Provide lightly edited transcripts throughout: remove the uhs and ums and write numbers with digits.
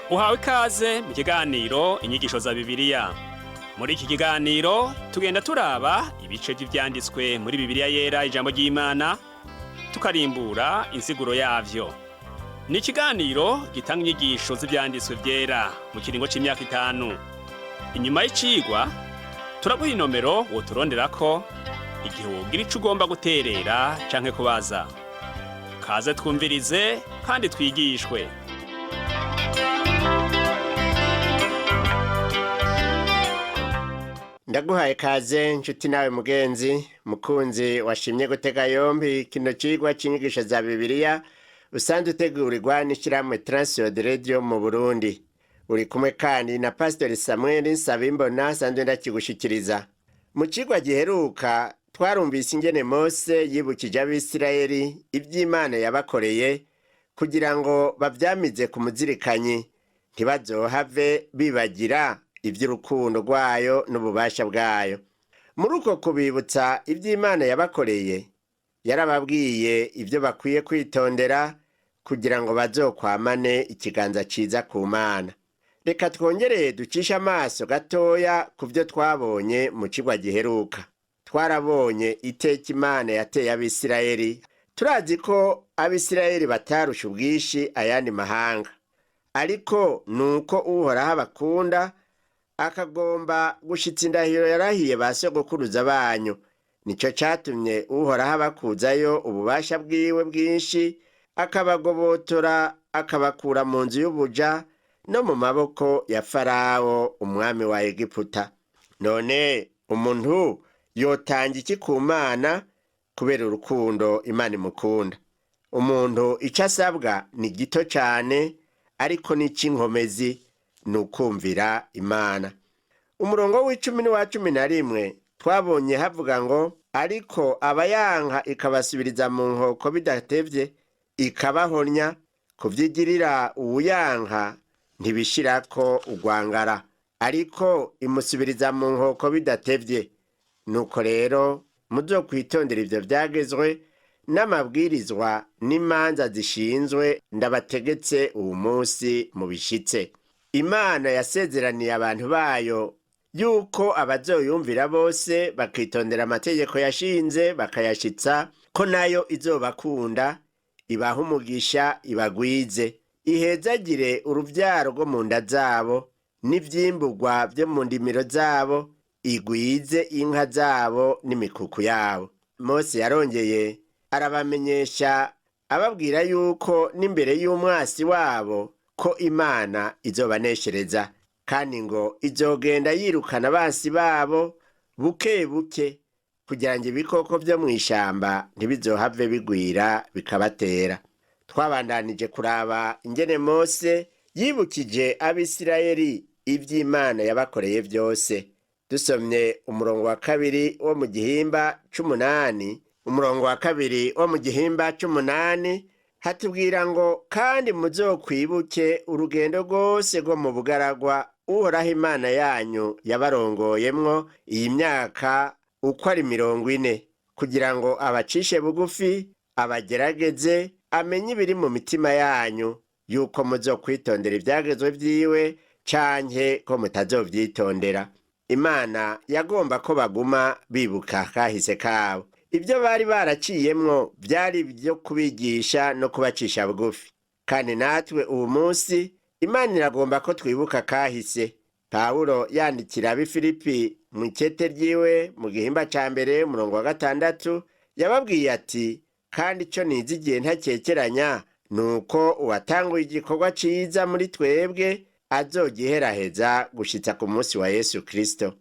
Uhawe ikaze mu kiganiro inyigisho za Bibiliya. Muri iki kiganiro tugenda turaba ibice vy'ivyanditswe muri Bibiliya yera ijambo ry'Imana, tukarimbura insiguro yavyo. Ni ikiganiro gitanga inyigisho z'ivyanditswe vyera mu kiringo c'imyaka 5. Inyuma y'icigwa turaguha inomero woturonderako igihe wogira ico ugomba guterera canke kubaza. Kaze twumvirize kandi twigishwe. Ndaguhaye kaze nshuti nawe mugenzi mukunzi washimye gutega yombi kino cigwa c'inyigisho za Bibiliya usanzwe utegurirwa n'ishirahamwe Transworld Radio mu Burundi. Uri kumwe kandi na Pastor Samuel Nsabimbona sanzwe ndakigushikiriza. Mu cigwa giheruka twarumvise ingene Mose yibukije Abisirayeli ivy'Imana yabakoreye kugira ngo bavyamize ku muzirikanyi ntibazohave bibagira ivy'urukundo rwayo n'ububasha bwayo. Muri uko kubibutsa ivy'Imana yabakoreye, yarababwiye ivyo bakwiye kwitondera kugira ngo bazokwamane ikiganza ciza ku Mana. Reka twongereye ducisha amaso gatoya ku vyo twabonye mu cigwa giheruka. Twarabonye iteka Imana yateye Abisirayeli. Turazi ko Abisirayeli batarusha ubwishi ayandi mahanga, ariko nuko Uhoraho abakunda akagomba gushitsa indahiro yarahiye ba sogokuruza banyu. Nico catumye Uhoraho abakuzayo ububasha bwiwe bwinshi, akabagobotora akabakura mu nzu y'ubuja no mu maboko ya Farawo umwami wa Egiputa. None umuntu yotanga iki ku Mana kubera urukundo Imana imukunda? Umuntu ico asabwa ni gito cane, ariko n'ic'inkomezi nukumvira Imana. Umurongo w'icumi n'uwa 11 twabonye havuga ngo, ariko abayanka ikabasubiriza mu nkoko bidatevye, ikabahonya kuvyigirira uwuyanka ntibishirako urwangara, ariko imusubiriza mu nkoko bidatevye. Nuko rero muzokwitondera ivyo vyagezwe n'amabwirizwa n'imanza zishinzwe ndabategetse uwu munsi mubishitse. Imana yasezeraniye abantu bayo yuko abazoyumvira bose bakitondera amategeko yashinze bakayashitsa, ko nayo izobakunda, ibaha umugisha, ibagwize, ihezagire uruvyaro rwo mu nda zabo n'ivyimburwa vyo mu ndimiro zabo, igwize inka zabo n'imikuku yabo. Mose yarongeye arabamenyesha ababwira yuko n'imbere y'umwasi wabo ko Imana izobaneshereza, kandi ngo izogenda yirukana abansi babo buke buke, kugira ngo ibikoko vyo mw'ishamba ntibizohave bigwira bikabatera. Twabandanije kuraba ingene Mose yibukije Abisirayeli ivy'Imana yabakoreye vyose. Dusomye umurongo wa 2 wo mu gihimba c'8, umurongo wa 2 wo mu gihimba c'8 hatubwira ngo, kandi muzokwibuke urugendo rwose rwo mu bugaragwa Uhoraho Imana yanyu yabarongoyemwo iyi myaka uko ari 40, kugira ngo abacishe bugufi, abagerageze, amenye ibiri mu mitima yanyu, yuko muzokwitondera ivyagezwe vyiwe canke ko mutazovyitondera. Imana yagomba ko baguma bibuka kahise kabo. Ibyo bari baraciyemwo byari byo kubigisha no kubacisha bugufi, kandi natwe ubu munsi Imana iragomba ko twibuka kahise. Pawulo yandikira Abifilipi mu ikete ryiwe mu gihimba ca mbere umurongo wa 6 yababwiye ati, kandi ico nizigiye ntakekeranya nuko uwatanguye igikorwa ciza muri twebwe azogiheraheza gushitsa ku munsi wa Yesu Kristo.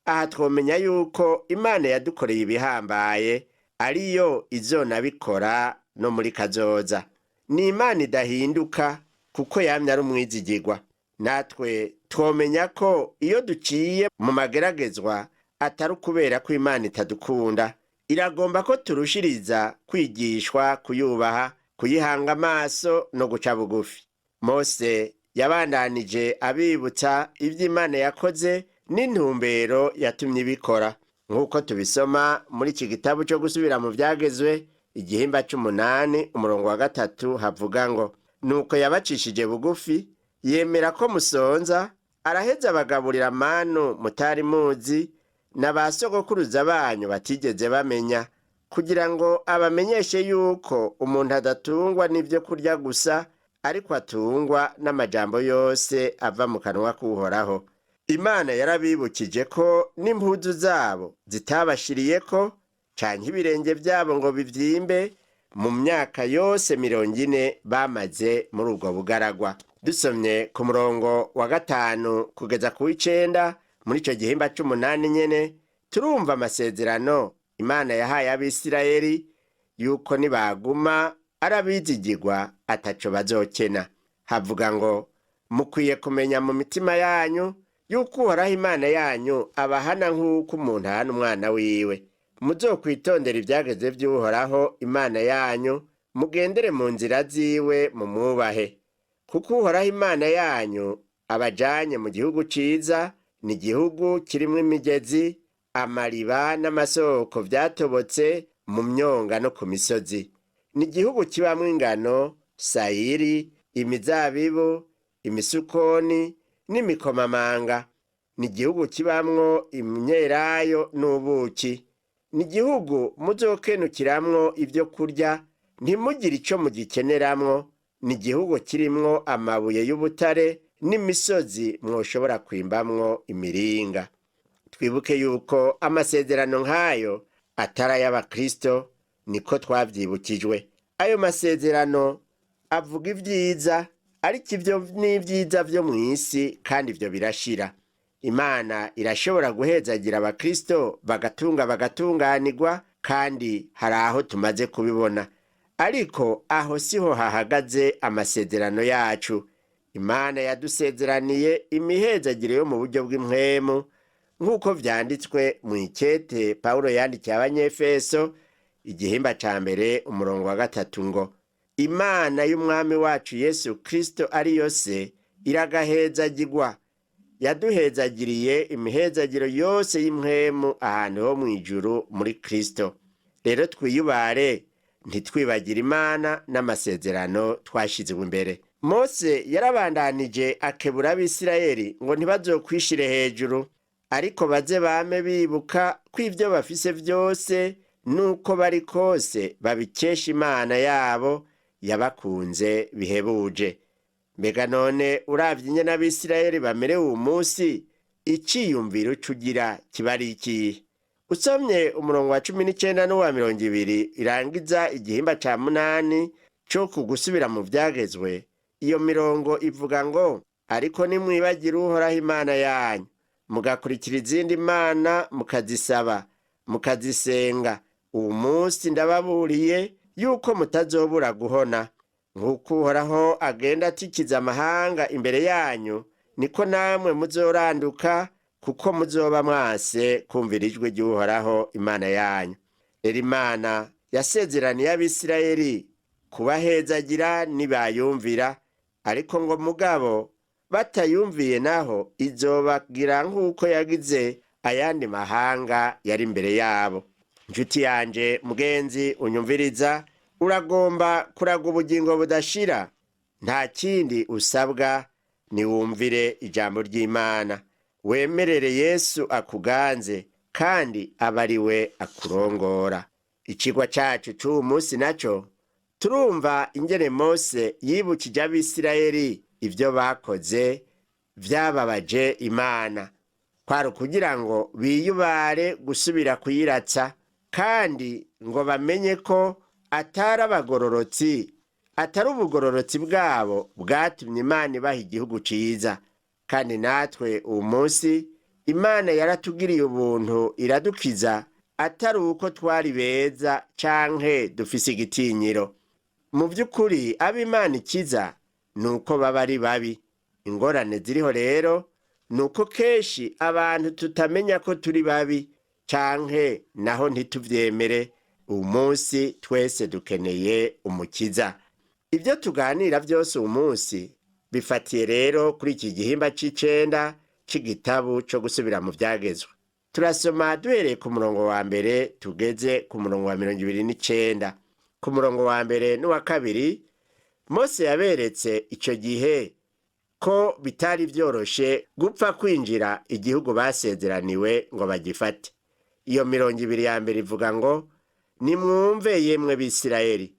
Aha twomenya yuko Imana yadukoreye ibihambaye, ariyo izonabikora no muri kazoza. Ni Imana idahinduka, kuko yamye ari umwizigirwa. Natwe twomenya ko iyo duciye mu mageragezwa atari kubera ko Imana itadukunda. Iragomba ko turushiriza kwigishwa kuyubaha, kuyihanga amaso no guca bugufi. Mose yabandanije abibutsa ivy'Imana yakoze n'intumbero yatumye ibikora, nk'uko tubisoma muri iki gitabo cyo gusubira mu vyagezwe igihimba c'8 umurongo wa 3 havuga ngo, nuko yabacishije bugufi yemera ko musonza, araheza abagaburira manu mutari muzi na ba sogokuruza banyu batigeze bamenya, kugira ngo abamenyeshe yuko umuntu adatungwa n'ibyo kurya gusa, ariko atungwa n'amajambo yose ava mu kanwa k'Uhoraho. Imana yarabibukije ko n'impuzu zabo zitabashiriyeko canke ibirenge vyabo ngo bivyimbe mu myaka yose 40 bamaze muri ubwo bugaragwa. Dusomye ku murongo wa 5 kugeza ku 9 muri ico gihimba c'8 nyene, turumva amasezerano Imana yahaye Abisirayeli yuko nibaguma arabizigirwa ataco bazokena. Havuga ngo mukwiye kumenya mu mitima yanyu yuko Uhoraho Imana yanyu abahana nk'uko umuntu ahana umwana wiwe. Muzokwitondera ivyageze vy'Uhoraho Imana yanyu, mugendere mu nzira ziwe mumwubahe. Kuko Uhoraho Imana yanyu abajanye mu gihugu ciza, ni igihugu kirimwo imigezi, amariba n'amasoko vyatobotse mu myonga no ku misozi. Ni igihugu kibamwo ingano, sayiri, imizabibu, imisukoni n'imikomamanga. Ni igihugu kibamwo imyelayo n'ubuki. Ni igihugu muzokenukiramwo ivyo kurya, ntimugire ico mugikeneramwo. Ni igihugu kirimwo amabuye y'ubutare n'imisozi mwoshobora kwimbamwo imiringa. Twibuke yuko amasezerano nk'ayo atari ay'Abakristo, niko twavyibukijwe. Ayo masezerano avuga ivyiza, ariko ivyo n'ivyiza vyo mw'isi, kandi ivyo birashira. Imana irashobora guhezagira Abakristo bagatunga bagatunganirwa, kandi hari aho tumaze kubibona. Ariko aho siho hahagaze amasezerano yacu. Imana yadusezeraniye imihezagiro yo mu buryo bw'impwemu, nk'uko vyanditswe mu ikete Pawulo yandikiye Abanyefeso igihimba ca mbere umurongo wa 3 ngo Imana y'umwami wacu Yesu Kristo ariyo se iragahezagirwa. Yaduhezagiriye imihezagiro yose y'impwemu ahantu ho mw'ijuru muri Kristo. Rero twiyubare ntitwibagire Imana n'amasezerano twashizwe imbere. Mose yarabandanije akebura Abisirayeli ngo ntibazokwishire hejuru, ariko baze bame bibuka ko ivyo bafise vyose nuko bari kose babikesha Imana yabo yabakunze bihebuje. Mbega none uravye ingene Abisirayeli bamerewe uwu munsi, iciyumviro cugira kibari ikihe? Usomye umurongo wa 19 n'uwa 20 irangiza igihimba ca 8 co kugusubira mu vyagezwe, iyo mirongo ivuga ngo ariko nimwibagira Uhoraho Imana yanyu, mugakurikira izindi mana mukazisaba mukazisenga, uwu munsi ndababuriye yuko mutazobura guhona. Nk'uko Uhoraho agenda atikiza amahanga imbere yanyu, niko namwe muzoranduka, kuko muzoba mwase kumvira ijwi ry'Uhoraho Imana yanyu. Rero Imana yasezeraniye Abisirayeli kubahezagira nibayumvira, ariko ngo mugabo batayumviye naho izobagira nk'uko yagize ayandi mahanga yari imbere yabo. Njuti yanje mugenzi unyumviriza, uragomba kuraga ubugingo budashira, nta kindi usabwa ni wumvire ijambo ry'Imana, wemerere Yesu akuganze, kandi abariwe akurongora. Icigwa cacu c'uwu munsi naco turumva ingene Mose yibukije Abisirayeli ivyo bakoze vyababaje Imana, kwari kugira ngo biyubare gusubira kuyiratsa, kandi ngo bamenye ko atari abagororotsi, atari ubugororotsi bwabo bwatumye Imana ibaha igihugu ciza. Kandi natwe uwu munsi Imana yaratugiriye ubuntu iradukiza, atari uko twari beza canke dufise igitinyiro. Mu vy'ukuri abo Imana ikiza nuko baba ari babi. Ingorane ziriho rero nuko keshi abantu tutamenya ko turi babi, canke naho ntituvyemere. Uwu munsi twese dukeneye umukiza. Ivyo tuganira vyose uwu munsi bifatiye rero kuri iki gihimba c'9 c'igitabu co gusubira mu vyagezwe. Turasoma duhereye ku murongo wa mbere tugeze ku murongo wa 29. Ku murongo wa mbere n'uwa kabiri, Mose yaberetse ico gihe ko bitari vyoroshe gupfa kwinjira igihugu basezeraniwe ngo bagifate. Iyo 200 ya mbere ivuga ngo, nimwumve yemwe Bisirayeli,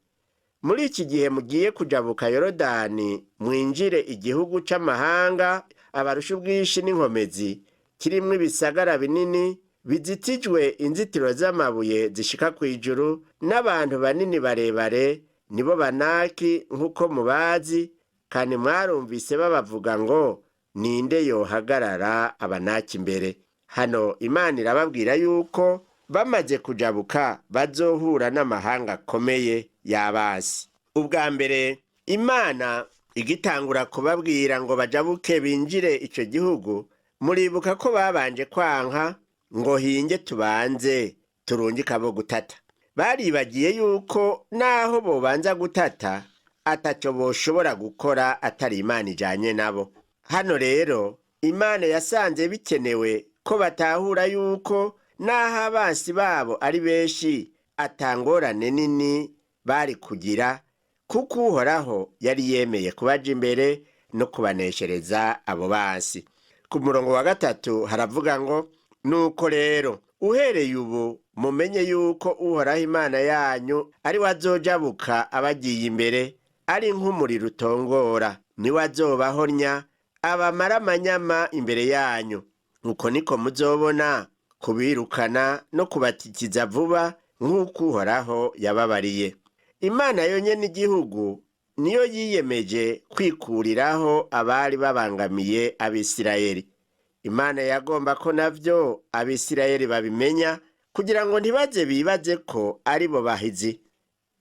muri iki gihe mugiye kujabuka Yorodani mwinjire igihugu c'amahanga abarusha ubwinshi n'inkomezi, kirimwo ibisagara binini bizitijwe inzitiro z'amabuye zishika kw'ijuru, n'abantu banini barebare, nibo Banaki nk'uko mubazi, kandi mwarumvise babavuga ngo ninde yohagarara Abanaki imbere. Hano Imana irababwira yuko bamaze kujabuka bazohura n'amahanga akomeye y'abasi. Ubwa mbere Imana igitangura kubabwira ngo bajabuke binjire ico gihugu, muribuka ko babanje kwanka ngo hinge tubanze turungike abo gutata. Baribagiye yuko naho bobanza gutata ataco boshobora gukora atari Imana ijanye nabo. Hano rero Imana yasanze bikenewe ko batahura yuko naho abasi babo ari benshi atangorane nini bari kugira, kuko Uhoraho yari yemeye kubaja imbere no kubaneshereza abo basi. Ku murongo wa 3 haravuga ngo, nuko rero uhereye ubu mumenye yuko Uhoraho Imana yanyu ari we azojabuka abagiye imbere, ari nk'umuriro utongora, niwe azobahonya abamara amanyama imbere yanyu. Nuko niko muzobona kubirukana no kubatikiza vuba nk'uko Uhoraho yababariye. Imana yonyene igihugu niyo yiyemeje kwikuriraho abari babangamiye Abisirayeli. Imana yagomba ko navyo Abisirayeli babimenya kugira ngo ntibaze bibaze ko ari bo bahizi.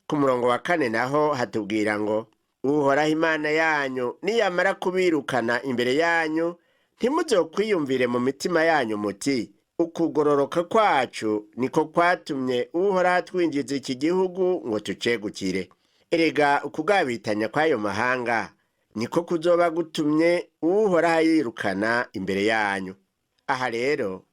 Ku murongo wa 4 naho hatubwira ngo, Uhoraho Imana yanyu niyamara kubirukana imbere yanyu, ntimuzokwiyumvire mu mitima yanyu muti, ukugororoka kwacu niko kwatumye Uhoraho atwinjiza iki gihugu ngo tucegukire. Erega ukugabitanya kw'ayo mahanga niko kuzoba gutumye Uhoraho yirukana imbere yanyu. Aha rero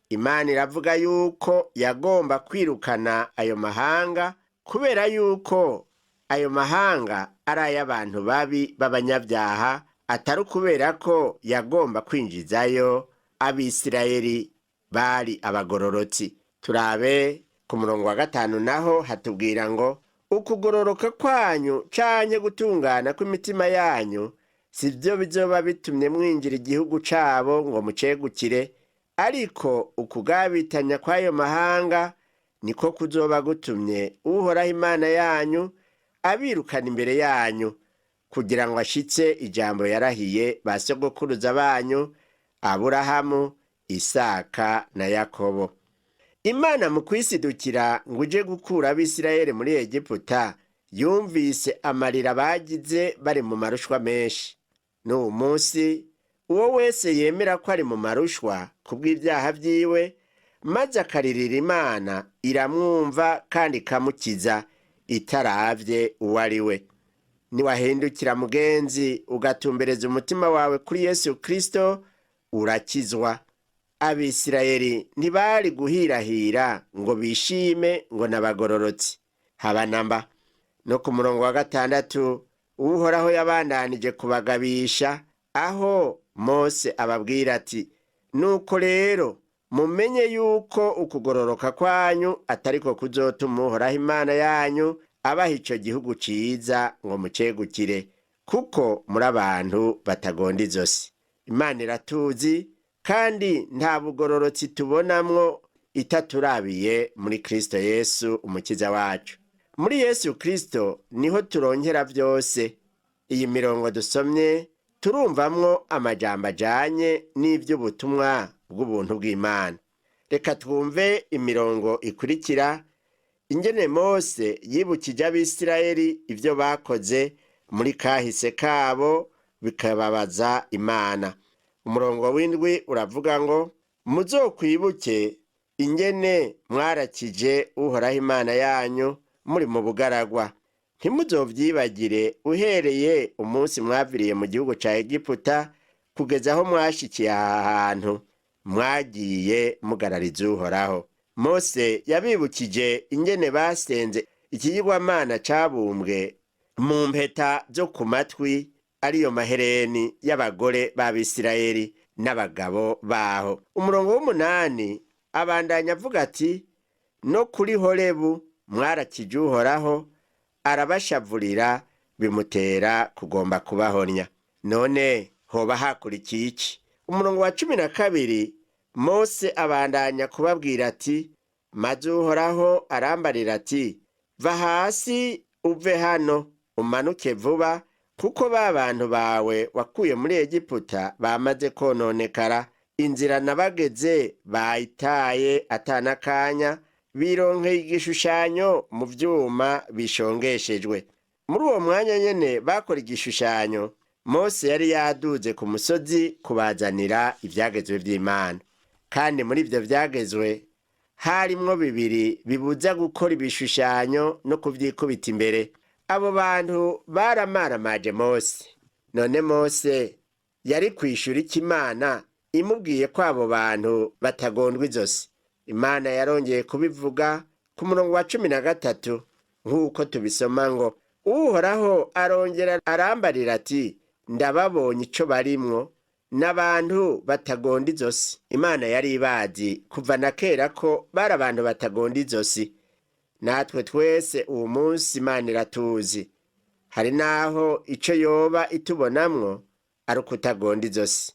Imana iravuga yuko yagomba kwirukana ayo mahanga kubera yuko ayo mahanga ari ay'abantu babi b'abanyabyaha, atari kubera ko yagomba kwinjizayo Abisirayeli bari abagororotsi. Turabe ku murongo wa 5 naho hatubwira ngo, ukugororoka kwanyu canke gutungana kw'imitima yanyu sivyo bizoba bitumye mwinjira igihugu cabo ngo mucegukire, ariko ukugabitanya kw'ayo mahanga niko kuzoba gutumye Uhoraho Imana yanyu abirukana imbere yanyu, kugira ngo ashitse ijambo yarahiye ba sogokuruza banyu Aburahamu, Isaka na Yakobo. Imana mu kwisidukira ngo uje gukura Abisirayeli muri Egiputa yumvise amarira bagize bari mu marushwa menshi. N'uwo munsi uwo wese yemera ko ari mu marushwa kubw'ibyaha vyiwe, maze akaririra Imana, iramwumva kandi ikamukiza itaravye uwo ari we. Niwahindukira mugenzi ugatumbereza umutima wawe kuri Yesu Kristo, urakizwa. Abisirayeli ntibari guhirahira ngo bishime ngo nabagororotsi, haba namba. No ku murongo wa 6 Uhoraho yabandanije kubagabisha, aho Mose ababwira ati, nuko rero mumenye yuko ukugororoka kwanyu atariko kuzotuma Uhoraho Imana yanyu abaha ico gihugu ciza ngo mucegukire, kuko muri abantu batagonda izosi. Imana iratuzi kandi nta bugororotsi tubonamwo itaturabiye muri Kristo Yesu umukiza wacu. Muri Yesu Kristo niho turonkera vyose. Iyi mirongo dusomye turumvamwo amajambo ajanye n'ivy'ubutumwa bw'ubuntu bw'Imana. Reka twumve imirongo ikurikira ingene Mose yibukije Abisirayeli ivyo bakoze muri kahise kabo bikababaza Imana. Umurongo w'indwi uravuga ngo, muzokwibuke ingene mwarakije Uhoraho Imana yanyu muri mu bugaragwa, ntimuzovyibagire uhereye umunsi mwaviriye mu gihugu ca Egiputa kugeza aho mwashikiye aha hantu mwagiye mugarariza Uhoraho. Mose yabibukije ingene basenze ikigirwamana cabumbwe mu mpeta zo ku matwi ariyo mahereni y'abagore b'Abisirayeli n'abagabo baho. Umurongo w'umunani abandanya avuga ati, no kuri Horebu mwarakije Uhoraho, arabashavurira bimutera kugomba kubahonya. None hoba hakurikiye iki? Umurongo wa 12 Mose abandanya kubabwira ati, maze Uhoraho arambarira ati, va hasi uve hano umanuke vuba, kuko ba bantu bawe wakuye muri Egiputa bamaze kononekara. Inzira nabageze bayitaye atanakanya, bironkeye igishushanyo mu vyuma bishongeshejwe. Muri uwo mwanya nyene bakora igishushanyo, Mose yari yaduze ku musozi kubazanira ivyagezwe vy'Imana. Kandi muri ivyo vyagezwe harimwo bibiri bibuza gukora ibishushanyo no kuvyikubita imbere. Abo bantu baramaramaje Mose. None Mose yari kwishura iki Imana imubwiye ko abo bantu batagondwa izosi? Imana yarongeye kubivuga ku murongo wa 13 nk'uko tubisoma ngo, Uhoraho arongera arambarira ati, ndababonye ico barimwo, n'abantu batagonda izosi. Imana yari ibazi kuva na kera ko bari abantu batagonda izosi. Natwe twese uwo munsi Imana iratuzi. Hari naho ico yoba itubonamwo ari ukutagonda izosi.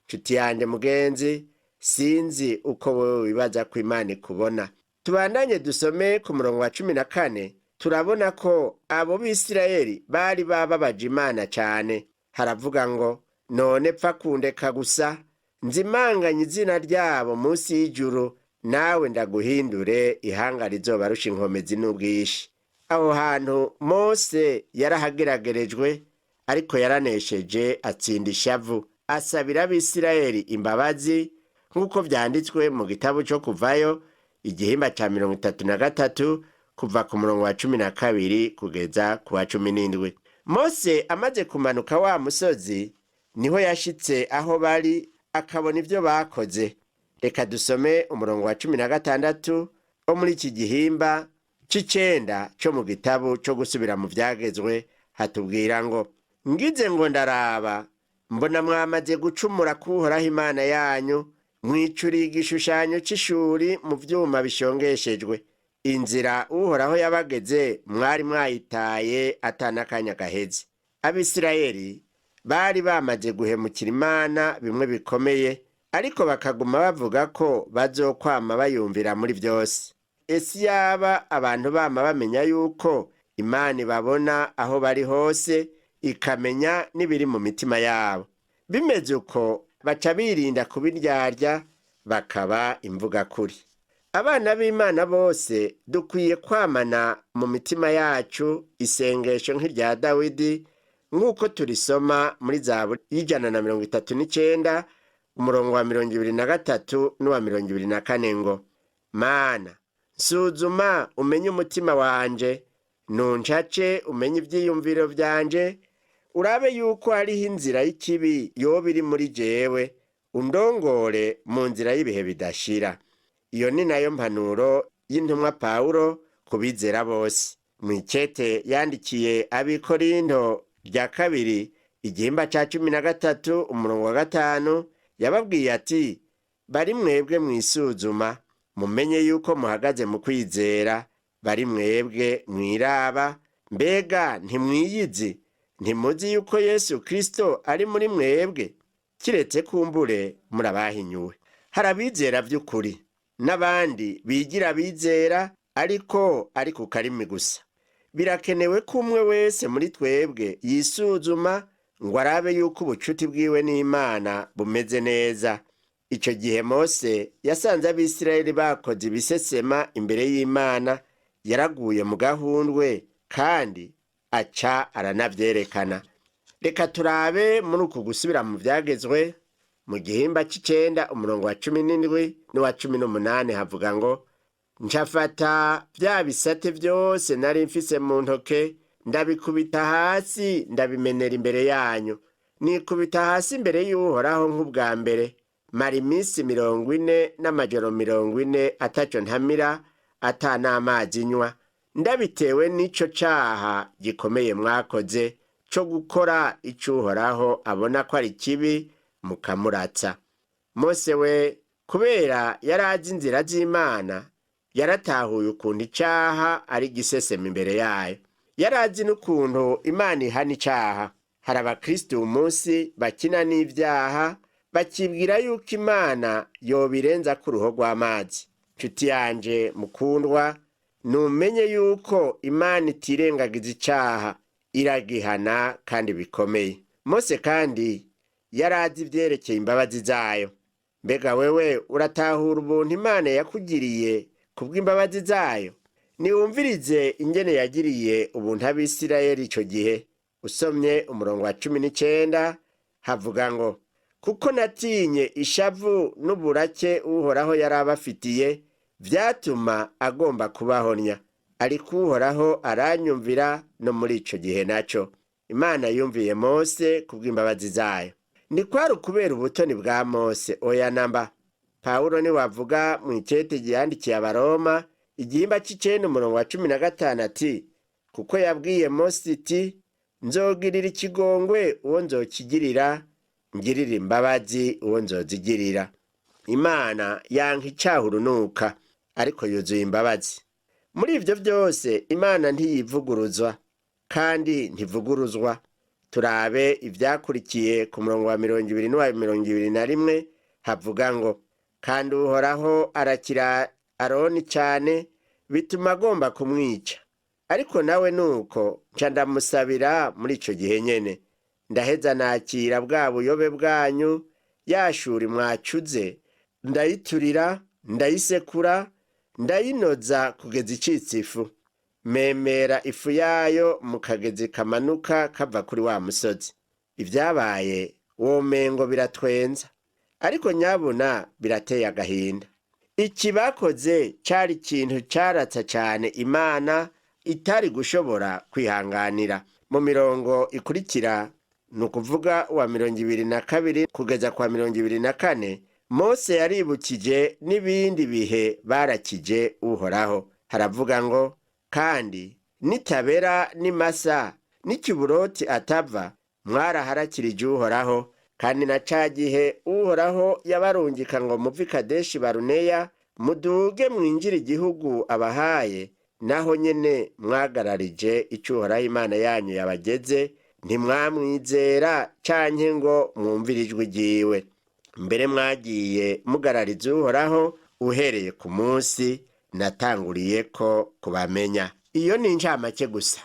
Nshuti yanje mugenzi, sinzi uko wewe wibaza ko Imana ikubona. Tubandanye dusome ku murongo wa 14, turabona ko abo b'Isirayeli bari bababaje Imana cyane. Haravuga ngo, none pfa kundeka gusa, nzimanganye izina ryabo munsi y'ijuru, nawe ndaguhindure ihanga rizobarusha inkomezi n'ubwishi. Aho hantu Mose yarahageragerejwe, ariko yaranesheje atsinda ishavu, asabira Abisirayeli imbabazi nk'uko vyanditswe mu gitabo cyo Kuvayo igihimba ca 33 kuva ku murongo wa 12 kugeza ku wa 17. Mose amaze kumanuka wa musozi, niho yashitse aho bari akabona ivyo bakoze. Reka dusome umurongo wa 16 wo muri iki gihimba c'icenda cyo mu gitabo cyo gusubira mu vyagezwe. Hatubwira ngo, ngize ngo ndaraba, mbona mwamaze gucumura k'Uhoraho Imana yanyu, mwicuriye igishushanyo c'ishuri mu vyuma bishongeshejwe. Inzira Uhoraho yabageze mwari mwayitaye atanakanya gaheze. Abisirayeli bari bamaze guhemukira Imana bimwe bikomeye, ariko bakaguma bavuga ko bazokwama bayumvira muri vyose. Ese yaba abantu bama bamenya yuko Imana ibabona aho bari hose, ikamenya n'ibiri mu mitima yabo. Bimeze uko baca birinda kubiryarya, bakaba imvuga kuri. Abana b'Imana bose dukwiye kwamana mu mitima yacu isengesho nk'irya Dawidi, nk'uko turisoma muri Zaburi y'139 umurongo wa 23 n'uwa 24 ngo, Mana, nsuzuma umenye umutima wanje, nuncace umenye ivyiyumviro vyanje, urabe yuko hariho inzira y'ikibi yoba iri muri jewe, undongore mu nzira y'ibihe bidashira. Iyo ni nayo mpanuro y'intumwa Pawulo kubizera bose. Mw'icete yandikiye Abikorinto rya 2 igihimba ca 13 umurongo wa 5 yababwiye ati, bari mwebwe mwisuzuma, mumenye yuko muhagaze mu kwizera. Bari mwebwe mwiraba, mbega ntimwiyizi? Ntimuzi yuko Yesu Kristo ari muri mwebwe? Kiretse kumbure murabahinyuwe. Harabizera vy'ukuri, n'abandi bigira bizera ariko ku karimi gusa. Birakenewe ko umwe wese muri twebwe yisuzuma ngo arabe yuko ubucuti bwiwe n'Imana bumeze neza. Ico gihe Mose yasanze Abisirayeli bakoze ibisesema imbere y'Imana, yaraguye mu gahundwe kandi aca aranavyerekana. Reka turabe muri uku gusubira mu vyagezwe mu gihimba c'icenda umurongo wa 17 n'uwa 18 havuga ngo, ncafata vya bisate vyose nari mfise mu ntoke, ndabikubita hasi ndabimenera imbere yanyu. Nikubita hasi imbere y'Uhoraho nk'ubwa mbere, mara iminsi 40 n'amajoro 40 ataco ntamira, ata n'amazi nywa, ndabitewe n'ico caha gikomeye mwakoze co gukora ico Uhoraho abona ko ari kibi mukamuratsa. Mose we kubera yari azi inzira z'Imana yaratahuye ukuntu icaha ari gisesema imbere yayo. Yari azi n'ukuntu Imana ihana icaha. Hari abakristo uyu munsi bakina n'ivyaha bakibwira yuko Imana yobirenza ku ruho rw'amazi. Nshuti yanje mukundwa, numenye yuko Imana itirengagiza icaha, iragihana kandi bikomeye. Mose kandi yari azi ivyerekeye imbabazi zayo. Mbega wewe uratahura ubuntu Imana yakugiriye kubw'imbabazi zayo? Niwumvirize ingene yagiriye ubuntu Abisirayeli ico gihe. Usomye umurongo wa 19 havuga ngo, kuko natinye ishavu n'uburake Uhoraho yari abafitiye, vyatuma agomba kubahonya. Ariko Uhoraho aranyumvira no muri ico gihe naco. Imana yumviye Mose kubw'imbabazi zayo. Ni kwari kubera ubutoni bwa Mose? Oya namba. Pawulo ni wavuga mu icete gihandikiye Abaroma igihimba c'icenda umurongo wa 15 ati, kuko yabwiye Mose iti, nzogirira ikigongwe uwo nzokigirira, ngirira imbabazi uwo nzozigirira. Imana yanka icaha urunuka, ariko yuzuye imbabazi. Muri ivyo vyose Imana ntiyivuguruzwa kandi ntivuguruzwa. Turabe ivyakurikiye ku murongo wa 20 n'uwa 21 havuga ngo, kandi Uhoraho arakira Aroni cane bituma agomba kumwica. Ariko nawe nuko nca ndamusabira muri ico gihe nyene. Ndaheza nakira bwa buyobe bwanyu, yashuri mwacuze, ndayiturira, ndayisekura, ndayinoza kugeza icitse ifu. Memera ifu yayo mu kagezi kamanuka kava kuri wa musozi. Ivyabaye womengo biratwenza, ariko nyabuna birateye agahinda. Iki bakoze cari ikintu caratsa cane Imana itari gushobora kwihanganira. Mu mirongo ikurikira, nukuvuga wa 22 kugeza kwa 24, Mose yaribukije n'ibindi bihe barakije Uhoraho. Haravuga ngo, kandi nitabera n'imasa n'ikiburoti atava, mwaraharakirije Uhoraho, kandi na ca gihe Uhoraho yabarungika ngo muve i Kadeshi Baruneya muduge mwinjire igihugu abahaye, naho nyene mwagararije ico Uhoraho Imana yanyu yabageze, ntimwamwizera canke ngo mwumvire ijwi ryiwe. Mbere mwagiye mugarariza Uhoraho uhereye ku munsi natanguriyeko kubamenya. Iyo ni incamake gusa.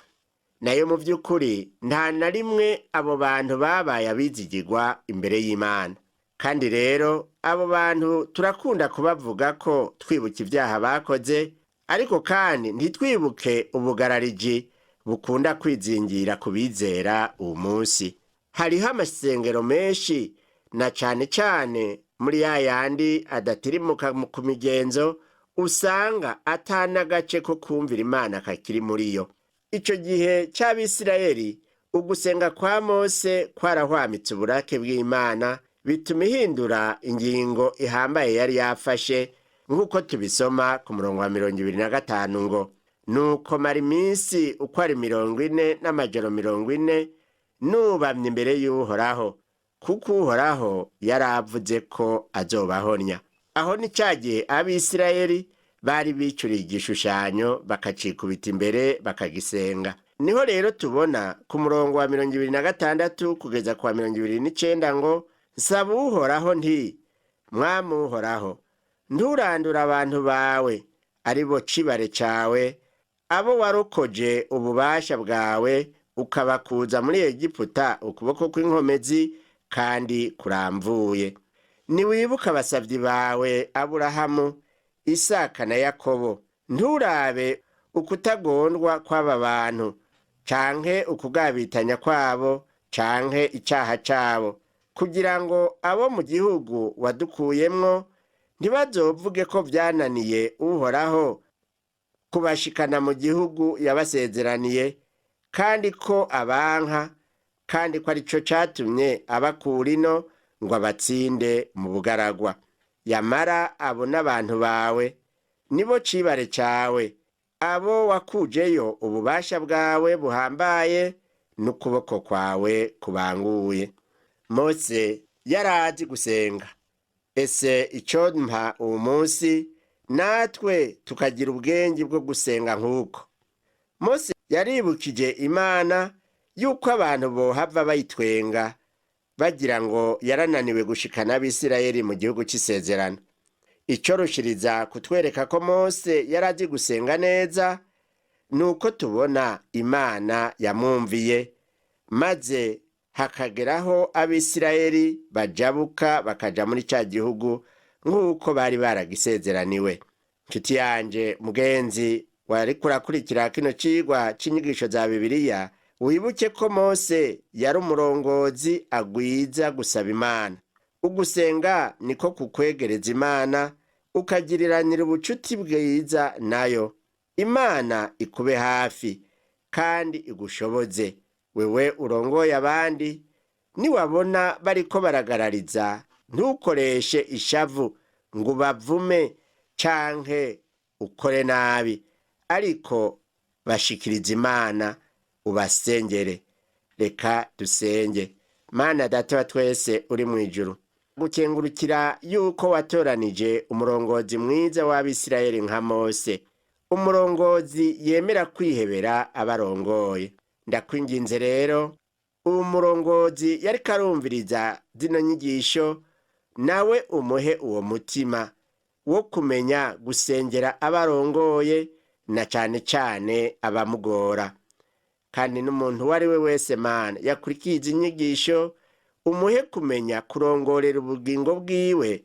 Nayo mu vy'ukuri nta na rimwe abo bantu babaye abizigirwa imbere y'Imana. Kandi rero abo bantu turakunda kubavuga ko twibuka ivyaha bakoze, ariko kandi ntitwibuke ubugarariji bukunda kwizingira kubizera uwo munsi. Hariho amasengero menshi, na cane cane muri yayandi adatirimuka ku migenzo, usanga atana gace ko kumvira Imana kakiri muri yo. Ico gihe c'Abisirayeli ugusenga kwa Mose kwarahwamitse uburake bw'Imana, bituma ihindura ingingo ihambaye yari yafashe, nk'uko tubisoma ku murongo wa 25 ngo, nuko mara iminsi uko ari 40 n'amajoro 40 nubamye imbere y'Uhoraho, kuko Uhoraho yaravuze ko azobahonya. Aho ni ca gihe Abisirayeli bari bicuriye igishushanyo bakacikubita imbere bakagisenga. Niho rero tubona ku murongo wa 26 kugeza kwa 29 ngo, nsaba Uhoraho nti, Mwami Uhoraho, nturandura abantu bawe ari bo cibare cawe, abo warokoje ububasha bwawe ukabakuza muri Egiputa ukuboko kw'inkomezi kandi kuramvuye. Niwibuka abasavyi bawe Aburahamu, Isaka na Yakobo. Nturabe ukutagondwa kw'aba bantu, canke ukugabitanya kwabo, canke icaha cabo, kugira ngo abo mu gihugu wadukuyemwo ntibazovuge ko vyananiye Uhoraho kubashikana mu gihugu yabasezeraniye, kandi ko abanka, kandi ko arico catumye abakura ino ngo abatsinde mu bugaragwa. Yamara abo n'abantu bawe nibo cibare cawe, abo wakujeyo ububasha bwawe buhambaye n'ukuboko kwawe kubanguye. Mose yarazi gusenga. Ese ico mpa uwo munsi natwe tukagira ubwenge bwo gusenga nk'uko. Mose yaribukije Imana yuko abantu bohava bayitwenga bagira ngo yarananiwe gushikana Abisirayeli mu gihugu c'isezerano. Ico rushiriza kutwereka ko Mose yarazi gusenga neza nuko tubona Imana yamwumviye, maze hakageraho Abisirayeli bajabuka bakaja muri ca gihugu nk'uko bari baragisezeraniwe. Nshuti yanje mugenzi wariko urakurikira kino cigwa c'inyigisho za Bibiliya, wibuke ko Mose yari umurongozi agwiza gusaba Imana. Ugusenga niko kukwegereza Imana, ukagiriranira ubucuti bwiza nayo. Imana ikube hafi kandi igushoboze. Wewe urongoye abandi, niwabona bariko baragarariza, ntukoreshe ishavu ngo bavume canke ukore nabi, ariko bashikiriza Imana ubasengere. Reka dusenge. Mana Data wa twese uri mu ijuru, gukengurukira yuko watoranije umurongozi mwiza w'Abisirayeli nka Mose, umurongozi yemera kwihebera abarongoye. Ndakwinginze rero, uwo murongozi yariko arumviriza zino nyigisho, nawe umuhe uwo mutima wo kumenya gusengera abarongoye na cane cane abamugora. Kandi n'umuntu uwo ari we wese Mana yakurikiye izi nyigisho, umuhe kumenya kurongorera ubugingo bwiwe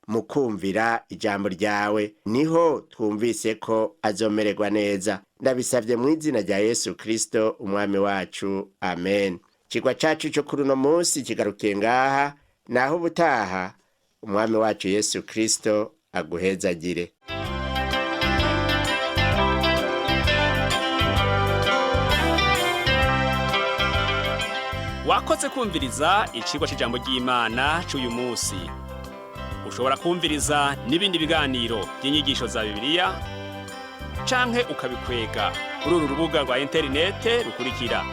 mu kumvira ijambo ryawe. Niho twumvise ko azomererwa neza. Ndabisavye mu izina rya Yesu Kristo umwami wacu, amen. Cigwa cacu co kuri uno munsi kigarukiye ngaha, naho ubutaha umwami wacu Yesu Kristo aguhezagire. Wakoze kumviriza icigwa c'ijambo ry'Imana c'uyu munsi. Ushobora kumviriza n'ibindi biganiro by'inyigisho za Bibiliya canke ukabikwega kuri uru rubuga rwa interinete rukurikira: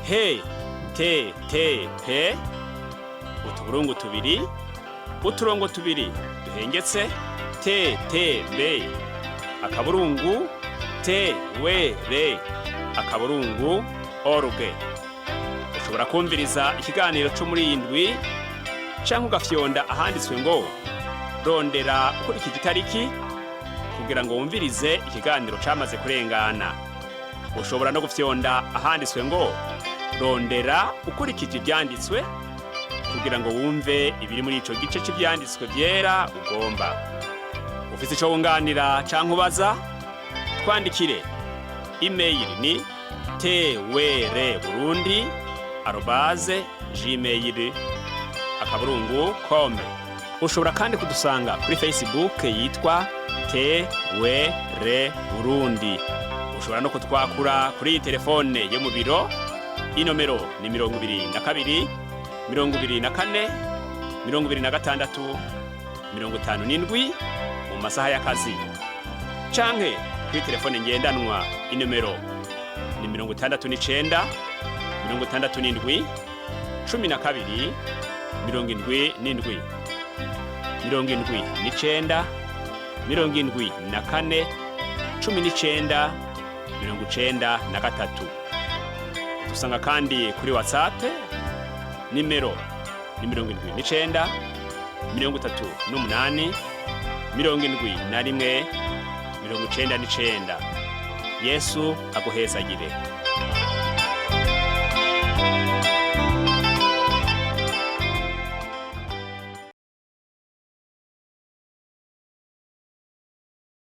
http utuburungu tubiri uturongo tubiri duhengetse ttb akaburungu twr akaburungu org. Ushobora kumviriza ikiganiro cyo muri indwi canke ugafyonda ahanditswe ngo rondera ukurikije itariki kugira ngo wumvirize ikiganiro camaze kurengana. Ushobora no gufyonda ahanditswe ngo rondera ukurikije ibyanditswe kugira ngo wumve ibiri muri ico gice cy'ibyanditswe byera ugomba. Ufite ico wunganira canke ubaza, twandikire. Email ni twr@gmail.com. Ushobora kandi kudusanga kuri Facebook yitwa TWR Burundi. Ushobora no kutwakura kuri telefone yo mu biro. Inomero ni 22 24 26 57 mu masaha y'akazi. Canke kuri telefone ngendanwa, inomero ni 69 67 12 77 79 74 19 93. Dusanga kandi kuri WhatsApp, nimero ni 79 38 71 99. Yesu aguhezagire.